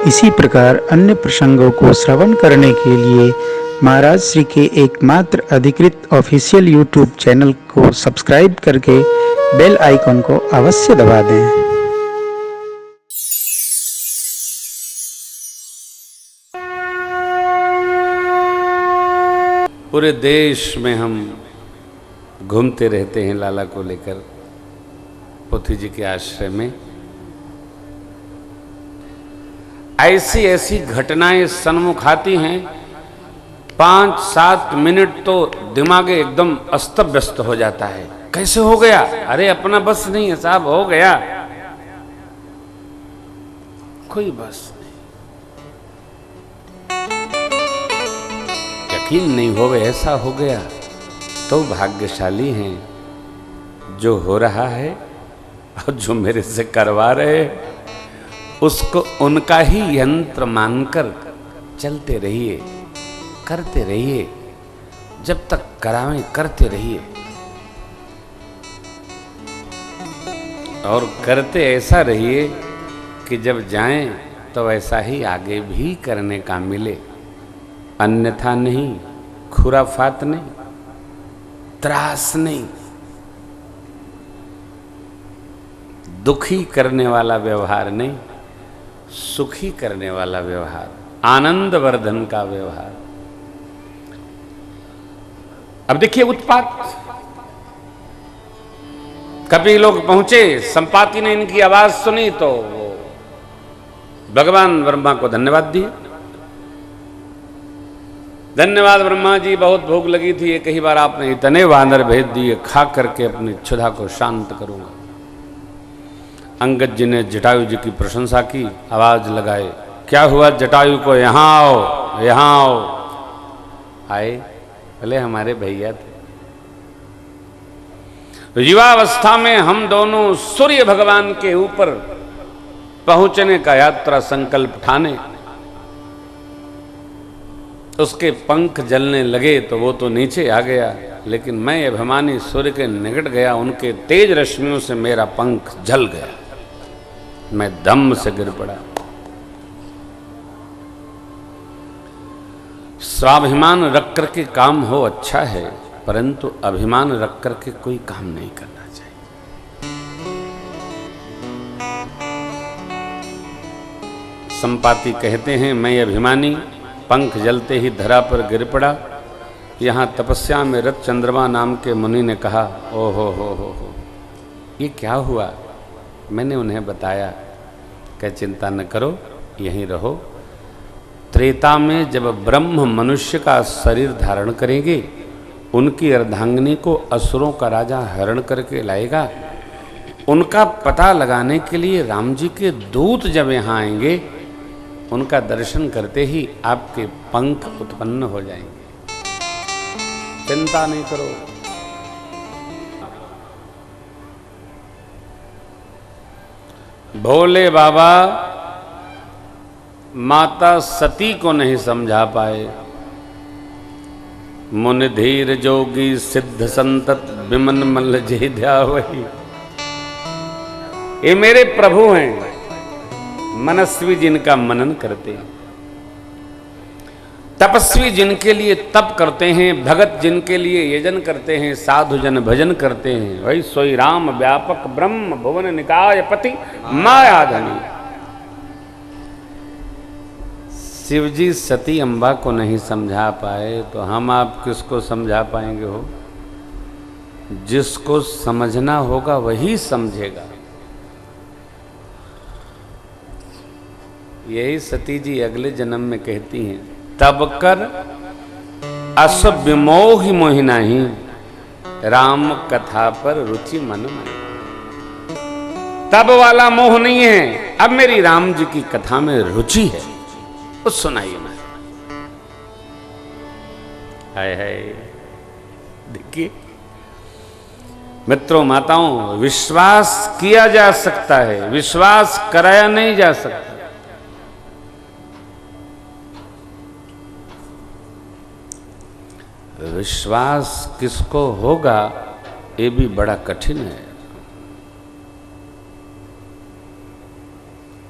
इसी प्रकार अन्य प्रसंगों को श्रवण करने के लिए महाराज श्री के एकमात्र अधिकृत ऑफिशियल यूट्यूब चैनल को सब्सक्राइब करके बेल आइकन को अवश्य दबा दें। पूरे देश में हम घूमते रहते हैं लाला को लेकर पोथी जी के आश्रय में। ऐसी ऐसी घटनाएं सन्मुख आती हैं, 5-7 मिनट तो दिमाग एकदम अस्त व्यस्त हो जाता है। कैसे हो गया? अरे अपना बस नहीं है साहब, हो गया, कोई बस नहीं। यकीन नहीं हो गया, ऐसा हो गया तो भाग्यशाली हैं जो हो रहा है और जो मेरे से करवा रहे, उसको उनका ही यंत्र मानकर चलते रहिए, करते रहिए, जब तक करावें करते रहिए। और करते ऐसा रहिए कि जब जाएं तो वैसा ही आगे भी करने का मिले, अन्यथा नहीं, खुराफात नहीं, त्रास नहीं, दुखी करने वाला व्यवहार नहीं, सुखी करने वाला व्यवहार, आनंद वर्धन का व्यवहार। अब देखिए उत्पात, कभी लोग पहुंचे, संपाति ने इनकी आवाज सुनी तो भगवान ब्रह्मा को धन्यवाद दिए। धन्यवाद ब्रह्मा जी, बहुत भूख लगी थी, एक ही बार आपने इतने वानर भेज दिए, खा करके अपनी क्षुधा को शांत करूंगा। अंगद जी ने जटायु जी की प्रशंसा की, आवाज लगाए, क्या हुआ जटायु को, यहां आओ, यहां आओ। आए, भले हमारे भैया थे। तो युवावस्था में हम दोनों सूर्य भगवान के ऊपर पहुंचने का यात्रा संकल्प ठाने, उसके पंख जलने लगे तो वो तो नीचे आ गया, लेकिन मैं अभिमानी सूर्य के निकट गया, उनके तेज रश्मियों से मेरा पंख जल गया, मैं दम से गिर पड़ा। स्वाभिमान रख करके काम हो अच्छा है, परंतु अभिमान रख करके कोई काम नहीं करना चाहिए। संपाति कहते हैं, मैं अभिमानी पंख जलते ही धरा पर गिर पड़ा। यहाँ तपस्या में रत चंद्रमा नाम के मुनि ने कहा, ओ हो, ये क्या हुआ? मैंने उन्हें बताया कि चिंता न करो, यहीं रहो। त्रेता में जब ब्रह्म मनुष्य का शरीर धारण करेंगे, उनकी अर्धांगिनी को असुरों का राजा हरण करके लाएगा। उनका पता लगाने के लिए राम जी के दूत जब यहाँ आएंगे, उनका दर्शन करते ही आपके पंख उत्पन्न हो जाएंगे। चिंता नहीं करो। भोले बाबा माता सती को नहीं समझा पाए। मुनि धीर जोगी सिद्ध संतत विमन मल्ल जेध्या वही। ये मेरे प्रभु हैं, मनस्वी जिनका मनन करते हैं, तपस्वी जिनके लिए तप करते हैं, भगत जिनके लिए यजन करते हैं, साधु जन भजन करते हैं, वही सोई राम व्यापक ब्रह्म भुवन निकाय पति मायाधनी। शिवजी सती अम्बा को नहीं समझा पाए तो हम आप किसको समझा पाएंगे हो? जिसको समझना होगा वही समझेगा। यही सती जी अगले जन्म में कहती हैं, तब कर अस विमोहि मोहि नहीं, राम कथा पर रुचि मन में। तब वाला मोह नहीं है, अब मेरी राम जी की कथा में रुचि है, उस सुनाइए मैं। हाय हाय, देखिए मित्रों माताओं, विश्वास किया जा सकता है, विश्वास कराया नहीं जा सकता। विश्वास किसको होगा ये भी बड़ा कठिन है।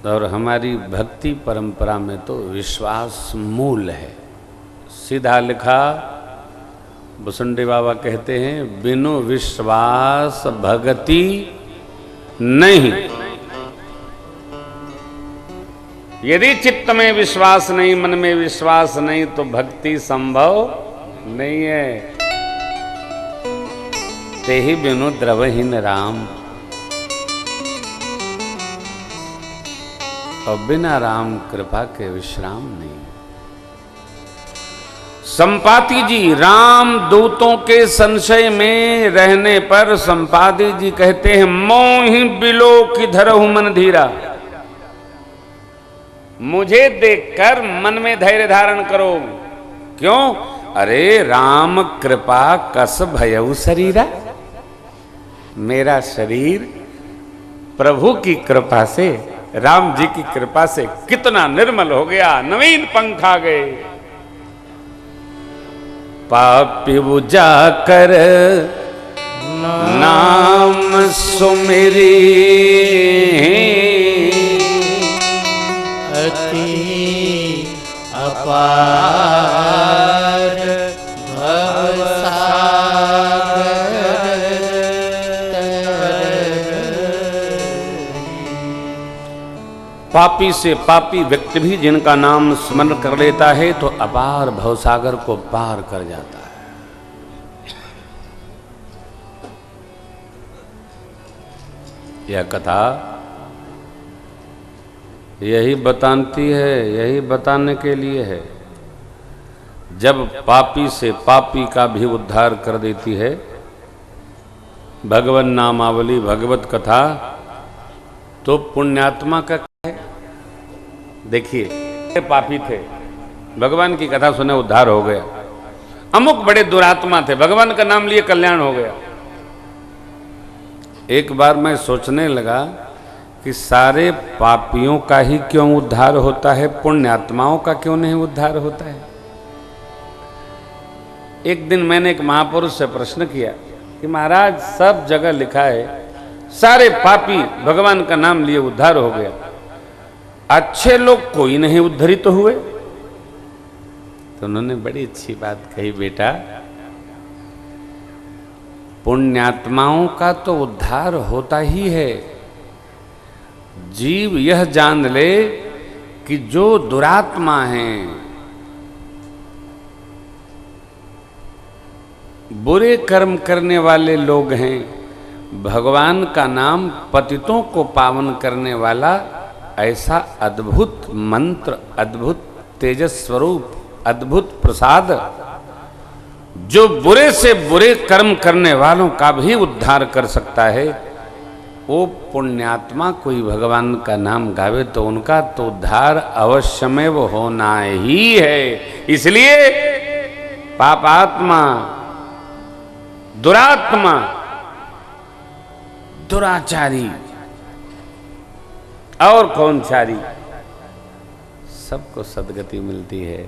और हमारी भक्ति परंपरा में तो विश्वास मूल है। सीधा लिखा बुसुंडी बाबा कहते हैं, बिनु विश्वास भक्ति नहीं। यदि चित्त में विश्वास नहीं, मन में विश्वास नहीं, तो भक्ति संभव नहीं है। ते ही बिनु द्रवहीन राम, और बिना राम कृपा के विश्राम नहीं। संपाति जी राम दूतों के संशय में रहने पर संपाति जी कहते हैं, मोहि बिलो की धरहु मन धीरा। मुझे देखकर मन में धैर्य धारण करो। क्यों? अरे राम कृपा कस भयउ शरीरा। मेरा शरीर प्रभु की कृपा से, राम जी की कृपा से कितना निर्मल हो गया, नवीन पंख आ गए। पापी बुझा कर नाम सुमेरी, अति अपार भवसागर पापी से पापी व्यक्ति भी जिनका नाम स्मरण कर लेता है तो अपार भवसागर को पार कर जाता है। यह कथा यही बताती है, यही बताने के लिए है। जब पापी से पापी का भी उद्धार कर देती है भगवन नामावली, भगवत कथा, तो पुण्यात्मा का क्या है? देखिए, पापी थे, भगवान की कथा सुने उद्धार हो गया। अमुक बड़े दुरात्मा थे, भगवान का नाम लिए कल्याण हो गया। एक बार मैं सोचने लगा कि सारे पापियों का ही क्यों उद्धार होता है, पुण्यात्माओं का क्यों नहीं उद्धार होता है? एक दिन मैंने एक महापुरुष से प्रश्न किया कि महाराज, सब जगह लिखा है सारे पापी भगवान का नाम लिए उद्धार हो गया, अच्छे लोग कोई नहीं उद्धरित तो हुए। तो उन्होंने बड़ी अच्छी बात कही, बेटा पुण्यात्माओं का तो उद्धार होता ही है। जीव यह जान ले कि जो दुरात्मा हैं, बुरे कर्म करने वाले लोग हैं, भगवान का नाम पतितों को पावन करने वाला ऐसा अद्भुत मंत्र, अद्भुत तेजस स्वरूप, अद्भुत प्रसाद, जो बुरे से बुरे कर्म करने वालों का भी उद्धार कर सकता है, वो पुण्यात्मा कोई भगवान का नाम गावे तो उनका तो उद्धार अवश्य में वो होना ही है। इसलिए पापात्मा, दुरात्मा, दुराचारी और कौनचारी, सबको सदगति मिलती है।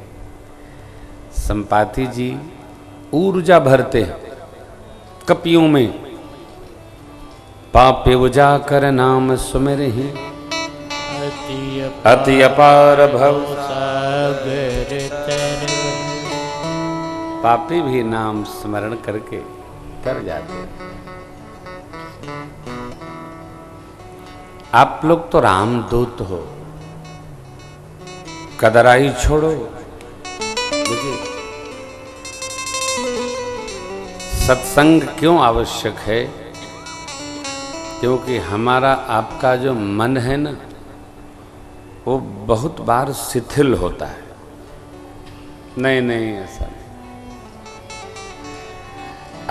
संपाति जी ऊर्जा भरते हैं कपियों में, पापे उजा कर नाम सुमेरे ही, अति अपार भव सागर तर। पापी भी नाम स्मरण करके कर जाते हैं। आप लोग तो रामदूत हो, कदराई छोड़ो। देखिए, सत्संग क्यों आवश्यक है? क्योंकि हमारा आपका जो मन है ना, वो बहुत बार शिथिल होता है। नहीं ऐसा नहीं।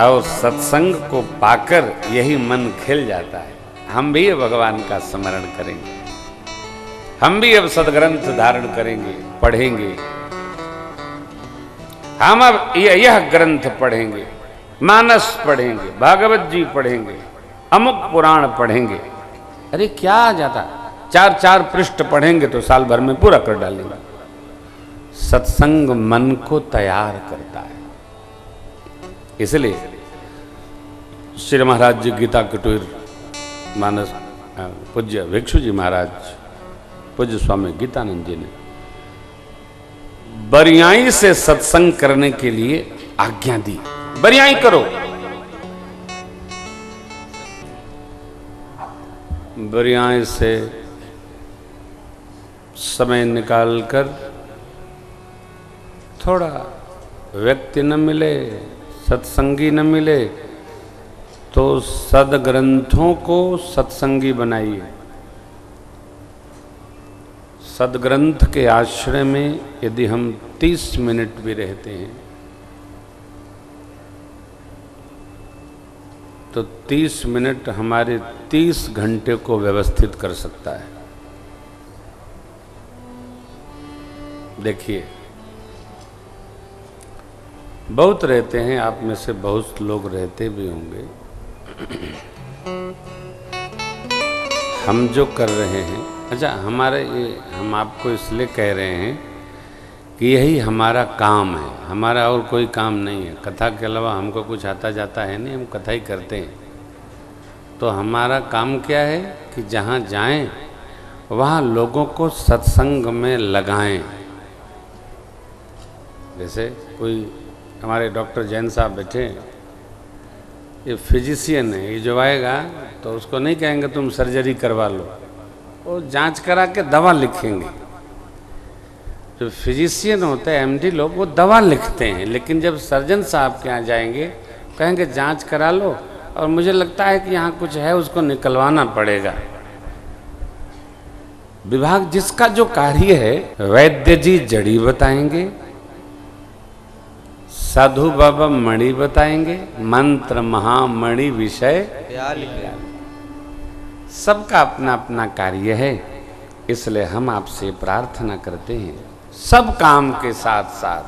और सत्संग को पाकर यही मन खिल जाता है। हम भी भगवान का स्मरण करेंगे, हम भी अब सदग्रंथ धारण करेंगे, पढ़ेंगे। हम अब यह ग्रंथ पढ़ेंगे, मानस पढ़ेंगे, भागवत जी पढ़ेंगे, अमुक पुराण पढ़ेंगे। अरे क्या आ जाता, 4-4 पृष्ठ पढ़ेंगे तो साल भर में पूरा कर डालेंगे। सत्संग मन को तैयार करता है। इसलिए श्री महाराज जी गीता कुटीर मानस पूज्य भिक्षु जी महाराज पूज्य स्वामी गीतानंद जी ने बरियाई से सत्संग करने के लिए आज्ञा दी। बरियाई करो, बरियाई से समय निकालकर थोड़ा व्यक्ति न मिले, सत्संगी न मिले तो सदग्रंथों को सत्संगी बनाइए। सदग्रंथ के आश्रय में यदि हम 30 मिनट भी रहते हैं तो 30 मिनट हमारे 30 घंटे को व्यवस्थित कर सकता है। देखिए, बहुत रहते हैं, आप में से बहुत लोग रहते भी होंगे। हम जो कर रहे हैं, अच्छा हमारे ये, हम आपको इसलिए कह रहे हैं कि यही हमारा काम है, हमारा और कोई काम नहीं है। कथा के अलावा हमको कुछ आता जाता है नहीं, हम कथा ही करते हैं। तो हमारा काम क्या है कि जहाँ जाएं वहाँ लोगों को सत्संग में लगाएं। जैसे कोई हमारे डॉक्टर जैन साहब बैठे, ये फिजिशियन है, ये जो आएगा तो उसको नहीं कहेंगे तुम सर्जरी करवा लो, वो जांच करा के दवा लिखेंगे। जो फिजिशियन होते हैं एमडी लोग, वो दवा लिखते हैं, लेकिन जब सर्जन साहब के यहाँ जाएंगे कहेंगे जांच करा लो, और मुझे लगता है कि यहाँ कुछ है उसको निकलवाना पड़ेगा। विभाग जिसका जो कार्य है, वैद्य जी जड़ी बताएंगे, साधु बाबा मणि बताएंगे, मंत्र महामणि विषय सबका अपना अपना कार्य है। इसलिए हम आपसे प्रार्थना करते हैं, सब काम के साथ साथ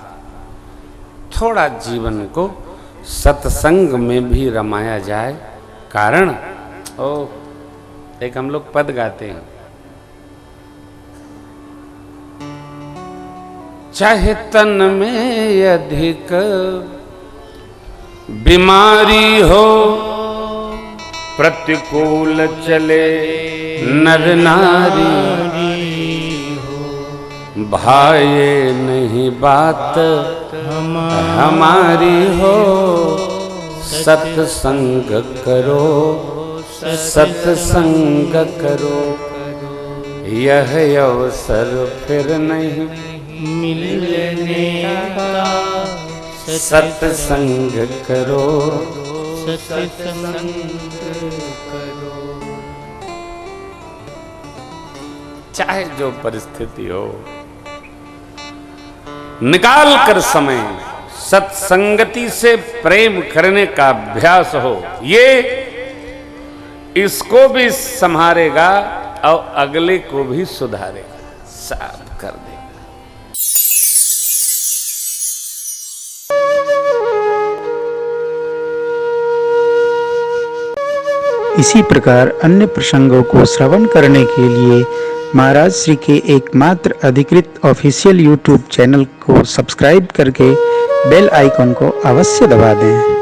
थोड़ा जीवन को सत्संग में भी रमाया जाए। कारण एक हम लोग पद गाते हैं, चाहे तन में अधिक बीमारी हो, प्रतिकूल चले नर नारी, भाए नहीं बात हमारी हो, सत्संग करो सत्संग करो, यह अवसर फिर नहीं मिलने का, सत्संग करो सत्संग करो। चाहे जो परिस्थिति हो, निकाल कर समय सत्संगति से प्रेम करने का अभ्यास हो। ये इसको भी संभालेगा और अगले को भी सुधारेगा, साफ कर देगा। इसी प्रकार अन्य प्रसंगों को श्रवण करने के लिए महाराज श्री के एकमात्र अधिकृत ऑफिशियल YouTube चैनल को सब्सक्राइब करके बेल आइकन को अवश्य दबा दें।